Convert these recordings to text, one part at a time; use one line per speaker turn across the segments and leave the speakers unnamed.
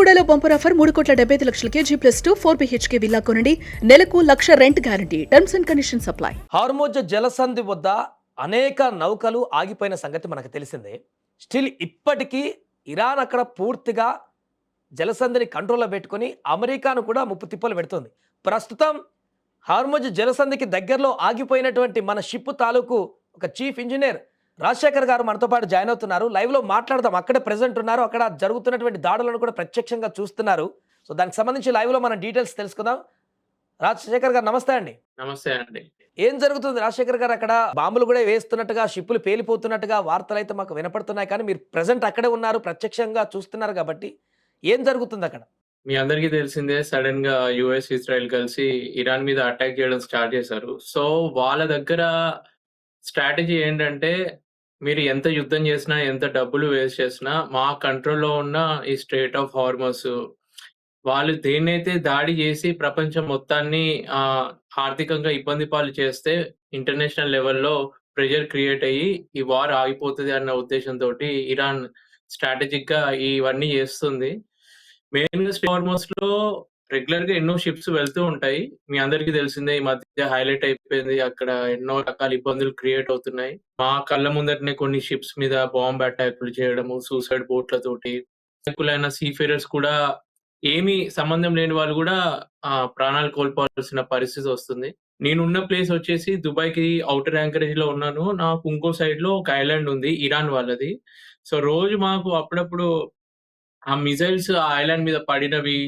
బెల్లంకొండలో bumper offer 3,75,00,000 G+2 4 BHK villa కొనండి. నెలకు 1,00,000 rent guarantee. Terms and conditions apply.
Hormuz జలసంధి వద్ద అనేక నౌకలు ఆగిపోయిన సంగతి మనకు తెలిసిందే. స్టిల్ ఇప్పటికీ ఇరాన్ అక్కడ పూర్తిగా జలసంధిని కంట్రోల్లో పెట్టుకొని అమెరికాను కూడా ముప్పు తిప్పలు పెడుతుంది. ప్రస్తుతం హార్మోజ్ జలసంధికి దగ్గరలో ఆగిపోయినటువంటి మన షిప్ తాలూకు ఒక చీఫ్ ఇంజనీర్ రాజశేఖర్ గారు మనతో పాటు జాయిన్ అవుతున్నారు. లైవ్లో మాట్లాడదాం. అక్కడే ప్రెజెంట్ ఉన్నారు. అక్కడ జరుగుతున్నటువంటి దాడులను కూడా ప్రత్యక్షంగా చూస్తున్నారు. సో దానికి సంబంధించి లైవ్లో మనం డీటెయిల్స్ తెలుసుకుందాం. రాజశేఖర్ గారు నమస్తే అండి.
నమస్తే అండి.
ఏం జరుగుతుంది రాజశేఖర్ గారు? అక్కడ బాంబులు కూడా వేస్తున్నట్టుగా, షిప్పులు పేలిపోతున్నట్టుగా వార్తలు అయితే మాకు వినపడుతున్నాయి. కానీ మీరు ప్రెజెంట్ అక్కడే ఉన్నారు, ప్రత్యక్షంగా చూస్తున్నారు కాబట్టి ఏం జరుగుతుంది అక్కడ?
మీ అందరికీ తెలిసిందే, సడన్ గా యుఎస్ ఇజ్రాయెల్ కలిసి ఇరాన్ మీద అటాక్ చేయడం స్టార్ట్ చేశారు. సో వాళ్ళ దగ్గర స్ట్రాటజీ ఏంటంటే, మీరు ఎంత యుద్ధం చేసినా, ఎంత డబ్బులు వేస్ట్ చేసినా, మా కంట్రోల్లో ఉన్న ఈ స్ట్రెయిట్ ఆఫ్ హార్మస్, వాళ్ళు దేన్నైతే దాడి చేసి ప్రపంచం మొత్తాన్ని ఆర్థికంగా ఇబ్బంది పాలు చేస్తే ఇంటర్నేషనల్ లెవెల్లో ప్రెషర్ క్రియేట్ అయ్యి ఈ వార్ ఆగిపోతుంది అన్న ఉద్దేశంతో ఇరాన్ స్ట్రాటజిక్ గా ఇవన్నీ చేస్తుంది. మెయిన్గా హార్మస్ లో రెగ్యులర్ గా ఎన్నో షిప్స్ వెళ్తూ ఉంటాయి. మీ అందరికీ తెలిసిందే, ఈ మధ్య హైలైట్ అయిపోయింది. అక్కడ ఎన్నో రకాల ఇబ్బందులు క్రియేట్ అవుతున్నాయి. మా కళ్ళ ముందటనే కొన్ని షిప్స్ మీద బాంబ్ అటాక్లు చేయడము, సూసైడ్ బోట్లతోటి అనేకులైన సీఫేరర్స్ కూడా, ఏమీ సంబంధం లేని వాళ్ళు కూడా ప్రాణాలు కోల్పోవాల్సిన పరిస్థితి వస్తుంది. నేనున్న ప్లేస్ వచ్చేసి దుబాయ్కి ఔటర్ యాంకరేజ్ లో ఉన్నాను. నాకు ఇంకో సైడ్ లో ఒక ఐలాండ్ ఉంది, ఇరాన్ వాళ్ళది. సో రోజు మాకు అప్పుడప్పుడు ఆ మిజైల్స్ ఆ ఐలాండ్ మీద పడినవి,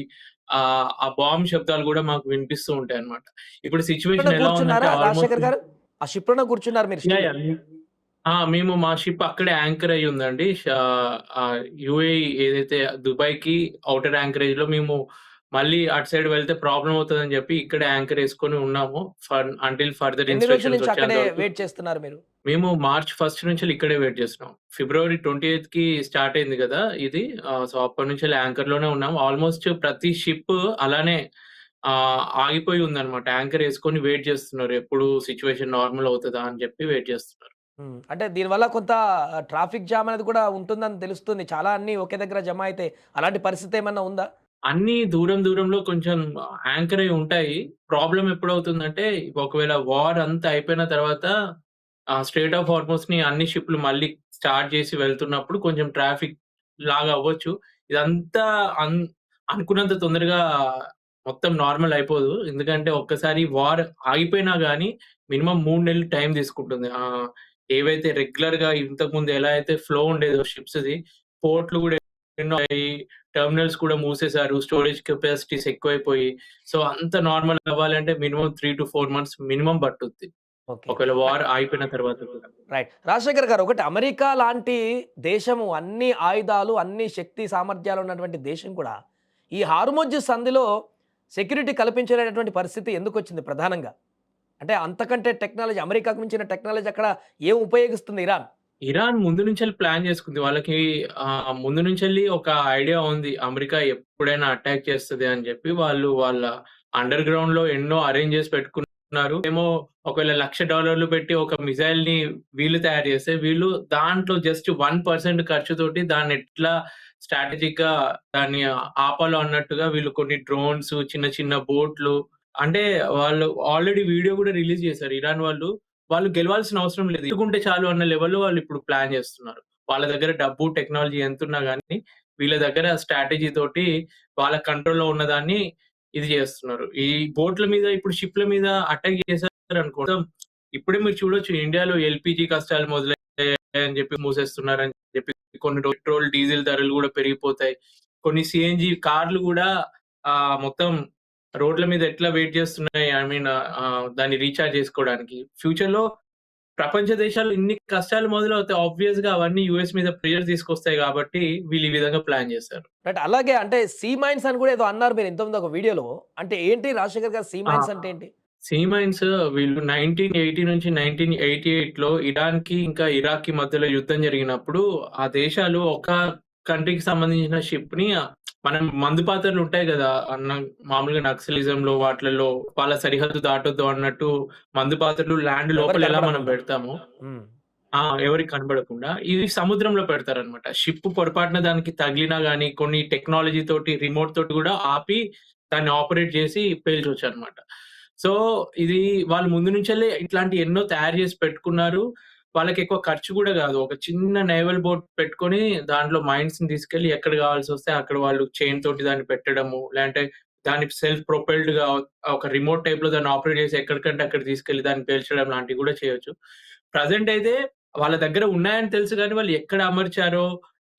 ఆ బాంబ్ శబ్దాలు కూడా మాకు వినిపిస్తూ ఉంటాయి అన్నమాట. ఇప్పుడు సిచ్యువేషన్ ఎలా ఉందంటే
రాజశేఖర్ గారు ఆ షిప్ లోనే కూర్చున్నారు మీరు?
మేము మా షిప్ అక్కడే యాంకర్ అయ్యి ఉందండి. యుఏఈ ఏదైతే దుబాయ్కి ఔటర్ యాంకరేజ్ లో మేము మళ్ళీ అటు సైడ్ వెళ్తే ప్రాబ్లం అవుతుందని చెప్పి ఇక్కడ యాంకర్ వేసుకొని ఉన్నాము అంటిల్ ఫర్దర్ ఇన్స్ట్రక్షన్స్
వెయిట్ చేస్తున్నారు మీరు?
మేము మార్చ్ 1 నుంచి ఇక్కడే వెయిట్ చేస్తున్నాం. ఫిబ్రవరి 28 కి స్టార్ట్ అయింది కదా ఇది. సో అప్పటి నుంచి యాంకర్ లోనే ఉన్నాం. ఆల్మోస్ట్ ప్రతి షిప్ అలానే ఆగిపోయి ఉందన్నమాట. యాంకర్ వేసుకొని వెయిట్ చేస్తున్నారు, ఎప్పుడు సిచ్యువేషన్ నార్మల్ అవుతుందా అని చెప్పి వెయిట్ చేస్తున్నారు.
అంటే దీనివల్ల కొంత ట్రాఫిక్ జామ్ అనేది కూడా ఉంటుందని తెలుస్తుంది. చాలా అన్ని ఒకే దగ్గర జమ అయితే అలాంటి పరిస్థితి ఏమన్నా ఉందా?
అన్ని దూరంలో కొంచెం యాంకర్ అయి ఉంటాయి. ప్రాబ్లం ఎప్పుడవుతుందంటే, ఒకవేళ వార్ అంతా అయిపోయిన తర్వాత స్ట్రెయిట్ ఆఫ్ హార్మస్ ని అన్ని షిప్లు మళ్ళీ స్టార్ట్ చేసి వెళ్తున్నప్పుడు కొంచెం ట్రాఫిక్ లాగా అవ్వచ్చు. ఇదంతా అనుకున్నంత తొందరగా మొత్తం నార్మల్ అయిపోదు. ఎందుకంటే ఒక్కసారి వార్ ఆగిపోయినా గానీ మినిమం 3 నెలలు టైం తీసుకుంటుంది. ఏవైతే రెగ్యులర్ గా ఇంతకు ముందు ఎలా అయితే ఫ్లో ఉండేదో షిప్స్‌ది, పోర్ట్లు కూడా ఎన్నో టెర్మినల్స్ కూడా మూసేశారు. స్టోరేజ్ కెపాసిటీస్ ఎక్కువైపోయి, సో అంత నార్మల్ అవ్వాలంటే మినిమం 3-4 మంత్స్ మినిమం పట్టుద్ది, ఒకవేళ వార్ అయిపోయిన తర్వాత కూడా.
రైట్. రాజశేఖర్ గారు, ఒకటి అమెరికా లాంటి దేశము, అన్ని ఆయుధాలు, అన్ని శక్తి సామర్థ్యాలు ఉన్నటువంటి దేశం కూడా ఈ హార్మోజ్ సంధిలో సెక్యూరిటీ కల్పించలేనటువంటి పరిస్థితి ఎందుకు వచ్చింది ప్రధానంగా? అంటే అంతకంటే టెక్నాలజీ, అమెరికాకు మించిన టెక్నాలజీ అక్కడ ఏం ఉపయోగిస్తుంది ఇరాన్?
ఇరాన్ ముందు నుంచి ప్లాన్ చేసుకుంది. వాళ్ళకి ముందు నుంచి ఒక ఐడియా ఉంది, అమెరికా ఎప్పుడైనా అటాక్ చేస్తుంది అని చెప్పి. వాళ్ళు వాళ్ళ అండర్ గ్రౌండ్ లో ఎన్నో అరేంజ్ చేసి పెట్టుకున్నారు. ఏమో ఒకవేళ $1,00,000 పెట్టి ఒక మిసైల్ ని వీళ్ళు తయారు చేస్తే, వీళ్ళు దాంట్లో జస్ట్ 1% ఖర్చుతోటి దాన్ని ఎట్లా స్ట్రాటజిక్ గా దాన్ని ఆపాలో అన్నట్టుగా వీళ్ళు కొన్ని డ్రోన్స్, చిన్న బోట్లు, అంటే వాళ్ళు ఆల్రెడీ వీడియో కూడా రిలీజ్ చేశారు ఇరాన్ వాళ్ళు. వాళ్ళు గెలవాల్సిన అవసరం లేదు, ఇట్టుకుంటే చాలు అన్న లెవెల్‌లో వాళ్ళు ఇప్పుడు ప్లాన్ చేస్తున్నారు. వాళ్ళ దగ్గర డబ్బు, టెక్నాలజీ ఎంతున్నా గానీ వీళ్ళ దగ్గర స్ట్రాటజీ తోటి వాళ్ళ కంట్రోల్‌లో ఉన్నదాన్ని ఇది చేస్తున్నారు. ఈ బోట్ల మీద, ఇప్పుడు షిప్‌ల మీద అటాక్ చేశారనుకో, ఇప్పుడే మీరు చూడొచ్చు ఇండియాలో ఎల్‌పీజీ కష్టాలు మొదలయ్యాయని చెప్పి మూసేస్తున్నారని చెప్పి, కొన్ని పెట్రోల్, డీజిల్ ధరలు కూడా పెరిగిపోతాయి. కొన్ని సీఎన్‌జీ కార్లు కూడా మొత్తం రోడ్ల మీద ఎట్లా వెయిట్ చేస్తున్నాయి, ఐ మీన్ దాన్ని రీచార్జ్ చేసుకోవడానికి. ఫ్యూచర్ లో ప్రపంచ దేశాలు ఇన్ని కష్టాలు మొదలవుతాయి, ఆబ్వియస్ గా అవన్నీ యూఎస్ మీద ప్రెషర్ తీసుకొస్తాయి కాబట్టి వీళ్ళు ఈ విధంగా ప్లాన్ చేశారు.
రైట్. అలాగే అంటే సీ మైన్స్ అని కూడా ఏదో అన్నారు మీరు ఇంతకుముందు ఒక వీడియోలో. అంటే ఏంటి రాజశేఖర్ గారు, సీ మైన్స్ అంటే ఏంటి?
సీ మైన్స్ వీళ్ళు 1980 నుంచి 1988 లో ఇరాన్ కి ఇంకా ఇరాక్ కి మధ్యలో యుద్ధం జరిగినప్పుడు ఆ దేశాలు ఒక కంట్రీకి సంబంధించిన షిప్ ని, మనం మందు పాత్రలు ఉంటాయి కదా మామూలుగా నక్సలిజం లో వాటిలలో, వాళ్ళ సరిహద్దు దాటొద్దు అన్నట్టు మందు పాత్రలు ల్యాండ్ లోపల ఎలా మనం పెడతాము, ఎవరికీ కనబడకుండా ఇది సముద్రంలో పెడతారనమాట. షిప్ పొరపాటున దానికి తగిలినా గాని, కొన్ని టెక్నాలజీ తోటి, రిమోట్ తోటి గూడా ఆపి దాన్ని ఆపరేట్ చేసి పేల్చొచ్చనమాట. సో, ఇది వాళ్ళు ముందు నుంచెల్లే ఇట్లాంటియి ఎన్నో తయారు చేసి పెట్టుకున్నారు. వాళ్ళకెక్కువ ఖర్చు గూడా గాదు. ఒక చిన్న నేవల్ బోట్ పెట్టుకొని దాంట్లో మైన్స్‌ని తీసుకెళ్ళి ఎక్కడ కావాల్సొస్తే అక్కడ వాళ్ళు చైన్ తోటి దాన్ని పెట్టడము, లేదంటే దాన్ని సెల్ఫ్ ప్రొపెల్డ్‌గా ఒక రిమోట్ టైప్‌లో దాన్ని ఆపరేట్ చేసి ఎక్కడికంటే అక్కడికి తీసుకెళ్ళి దాన్ని పేల్చడం లాంటివి గూడా చేయొచ్చు. ప్రెజెంట్ అయితే వాళ్ళ దగ్గర ఉన్నాయని తెలుసు గానీ, వాళ్ళు ఎక్కడ అమర్చారో,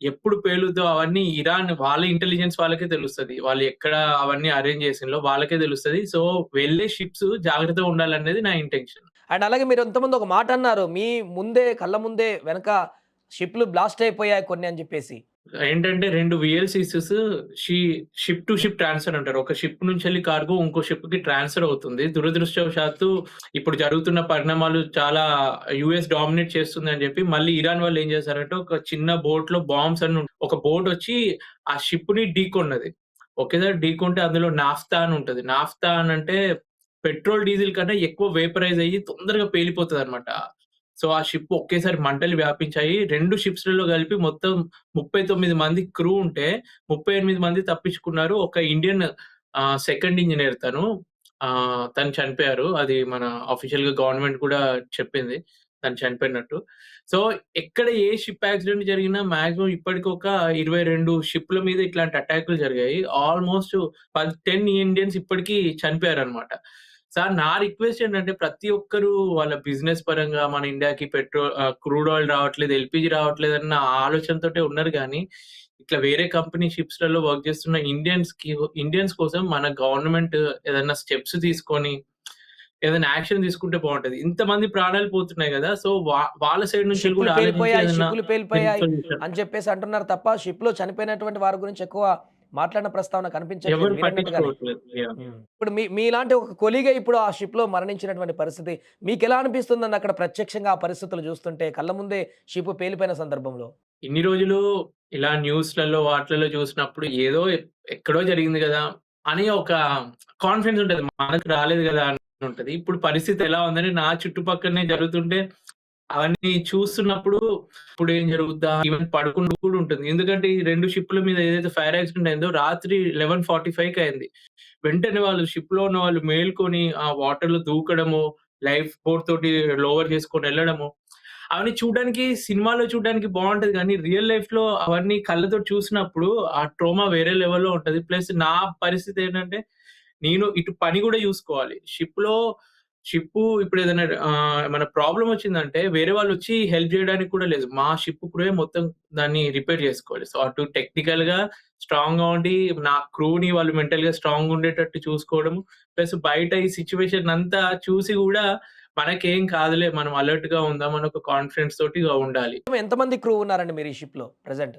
ఎప్పుడు పేలుద్దో అవన్నీ ఇరాన్ వాళ్ళ ఇంటెలిజెన్స్ వాళ్ళకే తెలుస్తది. వాళ్ళు ఎక్కడ అవన్నీ అరేంజ్ చేసిన్లో వాళ్ళకే తెలుస్తది. సో, వెళ్ళే షిప్స్ జాగ్రత్తగా ఉండాలనేది నా ఇంటెన్షన్.
అండ్ అలాగే మీరు ఇంతకుముందు ఒక మాట అన్నారు. మీ ముందే కళ్ళ ముందే వెనక షిప్‌లు బ్లాస్ట్ అయిపోయాయి కొన్ని అని చెప్పేసి.
ఏంటంటే 2 వీఎల్‌సీసీస్ షిప్ టు షిప్ ట్రాన్స్‌ఫర్ అంటారు. ఒక షిప్ నుంచెళ్ళి కార్గో ఇంకో షిప్‌కి ట్రాన్స్‌ఫర్ అవుతుంది. దురదృష్టవశాత్తు ఇప్పుడు జరుగుతున్న పరిణామాలు చాలా యూఎస్ డామినేట్ చేస్తుందని చెప్పి మళ్ళీ ఇరాన్ వాళ్ళు ఏం చేశారంటే ఒక చిన్న బోట్‌లో బాంబ్స్ అని ఒక బోట్ వచ్చి ఆ షిప్‌ని ఢీకొన్నది. ఒకేసారి ఢీకొంటే అందులో నాఫ్తా అని ఉంటది. నాఫ్తా అని అంటే పెట్రోల్, డీజిల్ కన్నా ఎక్కువ వేపరైజ్ అయ్యి తొందరగా పేలిపోతదన్నమాట. సో, ఆ షిప్ ఒకేసారి మంటలు వ్యాపించాయి. 2 షిప్స్‌లలో కలిపి మొత్తం 39 మంది క్రూ ఉంటే 38 మంది తప్పించుకున్నారు. ఒక ఇండియన్ సెకండ్ ఇంజినీర్ తను చనిపోయారు. అది మన ఆఫీషియల్‌గా గవర్నమెంట్ కూడా చెప్పింది. తను చనిపోయినట్టు. సో, ఎక్కడ ఏ షిప్ యాక్సిడెంట్ జరిగినా మాక్సిమం ఇప్పటికొక 22 షిప్‌ల మీద ఇట్లాంటి అటాకులు జరిగాయి. ఆల్‌మోస్ట్ 10 ఇండియన్స్ ఇప్పటికి చనిపోయారన్నమాట. సార్ నా రిక్వెస్ట్ ఏంటంటే ప్రతి ఒక్కరు వాళ్ళ బిజినెస్ పరంగా మన ఇండియాకి క్రూడ్ ఆయిల్ రావట్లేదు, ఎల్‌పీజీ రావట్లేదన్న ఆలోచనతోటే ఉన్నారు గానీ, ఇట్లా వేరే కంపెనీ షిప్స్‌లలో వర్క్ చేస్తున్న ఇండియన్స్ కోసం మన గవర్నమెంట్ ఏదన్నా స్టెప్స్ తీసుకొని, ఏదైనా యాక్షన్ తీసుకుంటే బావుంటది. ఇంతమంది ప్రాణాలు పోతున్నాయి గదా! సో, వాళ్ళ సైడ్ నుంచి
షిప్‌లు
కూడా ఆలోచించి
పేలిపోయాయి,
ఏదన్నా
షిప్‌లు పేలిపోయాయి
సొల్యూషన్
అని చెప్పేసి అంటున్నారు తప్ప షిప్‌లో చనిపోయినటువంటి వారి గురించి ఎక్కువ మాట్లాడిన ప్రస్తావన కనిపించట్లేదు
ఎవరు
మీరన్నట్టుగానే.
పట్టించుకోవట్లేదు. యాహ్!
ఇప్పుడు మీలాంటి ఒక కొలీగే ఇప్పుడు ఆ షిప్‌లో మరణించినటువంటి పరిస్థితి మీకెలా అనిపిస్తుందండి అక్కడ ప్రత్యక్షంగా ఆ పరిస్థితులు చూస్తుంటే కళ్ళ ముందే షిప్ పేలిపోయిన సందర్భంలో?
ఇన్ని రోజులు ఇలా న్యూస్‌లలో వాటిలలో చూసినప్పుడు ఏదో ఎక్కడో జరిగింది గదా! అని ఒక కాన్ఫిడెన్స్ ఉంటది. మనకు రాలేదు గదా! అని ఉంటది. ఇప్పుడు పరిస్థితి ఎలా ఉందని నా చుట్టుపక్కలనే జరుగుతుంటే అవన్నీ చూస్తున్నప్పుడు ఇప్పుడేం జరుగుద్దా? ఈవెన్ పడుకుంటూ కూడా ఉంటుంది. ఎందుకంటే ఈ 2 షిప్‌ల మీద ఏదైతే ఫైర్ యాక్సిడెంట్ అయిందో రాత్రి 11:45కి అయింది. వెంటనే వాళ్ళు షిప్‌లో ఉన్న వాళ్ళు మేల్కొని ఆ వాటర్‌లో దూకడము, లైఫ్ బోట్ తోటి లోవర్ చేసుకొని ఎళ్ళడము అవన్నీ చూడడానికి సినిమాలో చూడడానికి బావుంటది గానీ, రియల్ లైఫ్‌లో అవన్నీ కళ్ళతోటి చూసినప్పుడు ఆ ట్రోమా వేరే లెవెల్‌లో ఉంటది. ప్లస్ నా పరిస్థితేంటంటే, నేను ఇటు పని గూడా జూసుకోవాలి. షిప్పు ఇప్పుడేదైనా ఏమన్నా ప్రాబ్లమ్ వచ్చిందంటే, వేరే వాళ్ళొచ్చి హెల్ప్ జేయడానికి కూడా లేదు. మా షిప్ క్రూయే మొత్తం దాన్ని రిపేర్ జేసుకోవాలి. సో, అటు టెక్నికల్‌గా స్ట్రాంగ్‌గా ఉండి, నా క్రూని వాళ్ళు మెంటల్‌గా స్ట్రాంగుండేటట్టు చూసుకోవడము. ప్లస్ బయట ఈ సిట్యుయేషన్ అంతా చూసి గూడా మనకేం కాదులే మనం అలర్ట్‌గా ఉందాం అని ఒక కాన్ఫిడెన్స్ తోటి ఉండాలి.
ఎంతమంది క్రూ ఉన్నారండి మీరు ఈ షిప్‌లో ప్రెజెంట్?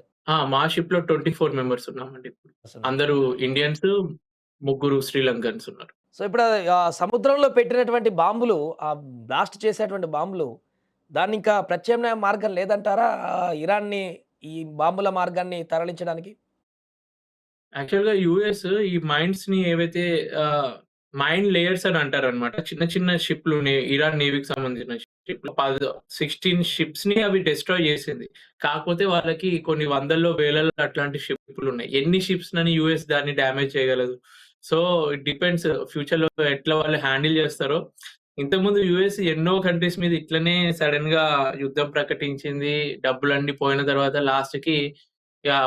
మా షిప్‌లో 24 మెంబర్స్ ఉన్నామండి ఇప్పుడు.
అసలు.
అందరూ ఇండియన్స్, ముగ్గురు శ్రీలంకన్స్ ఉన్నారు.
సో, ఇప్పుడు సముద్రంలో పెట్టినటువంటి బాంబులు బ్లాస్ట్ చేసేటువంటి బాంబులు దాన్నింకా ప్రత్యామ్నాయ మార్గం లేదంటారా? ఇరాన్‌ని ఈ బాంబుల మార్గాన్ని తరలించడానికి?
యాక్చువల్‌గా యూఎస్ ఈ మైన్స్‌ని ఏవైతే మైన్ లేయర్స్ అని అంటారనమాట. చిన్న చిన్న షిప్‌లు ఇరాన్ నేవీకి సంబంధించిన షిప్‌లు 16 షిప్స్‌ని అవి డెస్ట్రాయ్ చేసింది. కాకపోతే వాళ్ళకి కొన్ని వందల్లో, వేలల్లో అట్లాంటి షిప్‌లున్నాయి. ఎన్ని షిప్స్‌నని యూఎస్ దాన్ని డ్యామేజ్ చేయగలదు. సో, ఇట్ డిపెండ్స్ ఫ్యూచర్‌లో ఎట్లా వాళ్ళు హ్యాండిల్ చేస్తారో. ఇంతకుముందు యూఎస్ ఎన్నో కంట్రీస్ మీద ఇట్లనే సడెన్‌గా యుద్ధం ప్రకటించింది. డబ్బులన్నీ పోయిన తర్వాత లాస్ట్‌కి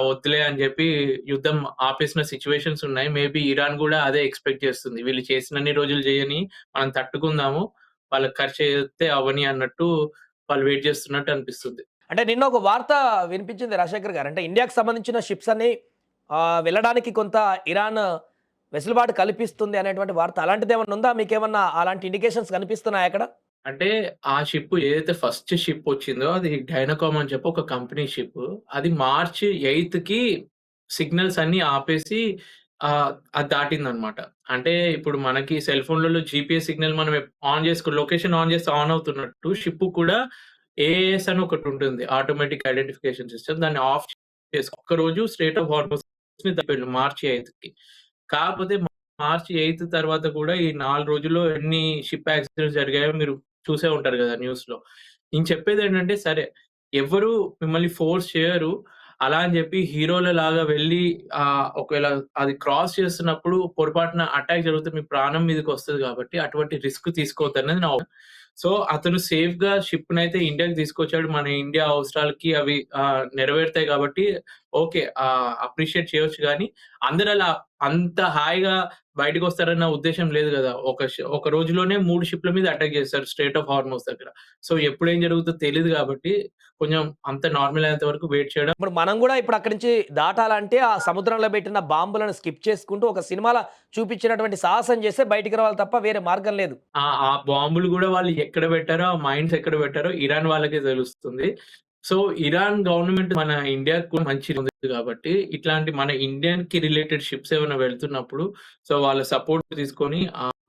వద్దులే అని జెప్పి యుద్ధం ఆపేసిన సిట్యుయేషన్స్ ఉన్నాయి. మేబీ ఇరాన్ గూడా అదే ఎక్స్‌పెక్ట్ చేస్తుంది. వీళ్ళు చేసినన్ని రోజులు జేయని, మనం తట్టుకుందాము. వాళ్ళకి ఖర్చయితే అవ్వని అన్నట్టు వాళ్ళు వెయిట్ చేస్తున్నట్టు అనిపిస్తుంది.
అంటే నిన్న ఒక వార్త వినిపించింది రాజశేఖర్ గారు. అంటే ఇండియాకి సంబంధించిన షిప్స్ అన్నీ వెళ్ళడానికి కొంత ఇరాన్ వెసులుబాటు కల్పిస్తుంది అనేటువంటి వార్త. అలాంటిదేమన్నా ఉందా? మీకేమన్నా అలాంటి ఇండికేషన్స్ కనిపిస్తున్నాయా అక్కడ?
అంటే ఆ షిప్ ఏదైతే ఫస్ట్ షిప్ వచ్చిందో అది డైనాకామ్ అని చెప్పి ఒక కంపెనీ షిప్. అది మార్చ్ 8కి సిగ్నల్స్ అన్నీ ఆపేసి అది దాటిందనమాట. అంటే ఇప్పుడు మనకి సెల్ ఫోన్‌లలో జీపీఎస్ సిగ్నల్ మనం లొకేషన్ ఆన్ చేస్తే ఆన్ అవుతున్నట్టు షిప్ కూడా ఏఏఎస్ అని ఒకటుంటుంది. Automatic identification system. దాన్ని ఆఫ్ చేసి ఒక్కరోజు స్ట్రెయిట్ ఆఫ్ హార్మోస్‌ని దాటిండు మార్చ్ 8కి. కాకపోతే మార్చ్ 8 తర్వాత కూడా ఈ 4 రోజుల్లో ఎన్ని షిప్ యాక్సిడెంట్స్ జరిగాయో మీరు చూసే ఉంటారు గదా! న్యూస్‌లో. నేను చెప్పేదేంటంటే సరే, ఎవ్వరు మిమ్మల్ని ఫోర్స్ చేయరు. అలా అని జెప్పి హీరోలలాగా వెళ్లి ఒకవేళ అది క్రాస్ చేస్తున్నప్పుడు పొరపాటున అటాక్ జరిగితే మీ ప్రాణం మీదకొస్తది గాబట్టి అటువంటి రిస్క్ తీసుకోవద్దనేది నా సో, అతను సేఫ్‌గా షిప్‌నైతే ఇండియాకి తీసుకొచ్చాడు. మన ఇండియా అవసరాలకి అవి నెరవేరుతాయి గాబట్టి ఓకే. అప్రిషియేట్ చేయొచ్చు గానీ, అందరలా అంత హాయిగా బయటికొస్తారన్న ఉద్దేశ్యం లేదు గదా! ఒక రోజులోనే 3 షిప్‌ల మీద అటాక్ చేశారు స్ట్రెయిట్ ఆఫ్ హార్మోస్ దగ్గర. సో, ఎప్పుడేం జరుగుతుందో తెలీదు గాబట్టి, కొంచెం అంత నార్మల్ అయ్యేంత వరకు వెయిట్ చేయడం.
ఇప్పుడు మనం గూడా ఇప్పుడు అక్కడి నుంచి దాటాలంటే ఆ సముద్రంలో పెట్టిన బాంబులను స్కిప్ చేసుకుంటూ ఒక సినిమాలో చూపించినటువంటి సాహసం చేస్తే బయటికి రావాలి తప్ప వేరే మార్గం లేదు.
ఆ బాంబులు గూడా వాళ్ళు ఎక్కడ పెట్టారో, ఆ మైన్స్ ఎక్కడ పెట్టారో ఇరాన్ వాళ్ళకే తెలుస్తుంది. సో, ఇరాన్ గవర్నమెంట్ మన ఇండియాకి కూడా మంచిగా ఉంది గాబట్టి, ఇట్లాంటి మన ఇండియన్‌కి రిలేటెడ్ షిప్స్ ఏమైనా వెళ్తున్నప్పుడు, సో, వాళ్ళ సపోర్ట్ తీసుకొని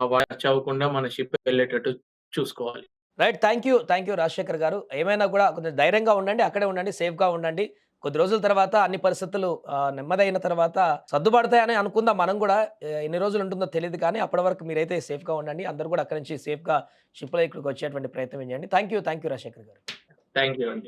వాళ్ళు టచ్ అవ్వకుండా మన షిప్ వెళ్ళేటట్టు చూసుకోవాలి.
రైట్. థ్యాంక్ యూ రాజశేఖర్ గారు. ఏమైనా కూడా కొంచెం ధైర్యంగా ఉండండి. అక్కడే ఉండండి. సేఫ్‌గా ఉండండి. కొద్ది రోజుల తర్వాత అన్ని పరిస్థితులు నెమ్మదయిన తర్వాత సర్దుబడతాయని అనుకుందాం మనం గూడా. ఎన్ని రోజులు ఉంటుందో తెలీదు కానీ అప్పటి వరకు మీరైతే సేఫ్‌గా ఉండండి. అందరూ కూడా అక్కడి నుంచి సేఫ్‌గా షిప్‌లో ఇక్కడికి వచ్చేటువంటి ప్రయత్నం చేయండి. థ్యాంక్ యూ రాజశేఖర్ గారు.
థాంక్ యూ అండి.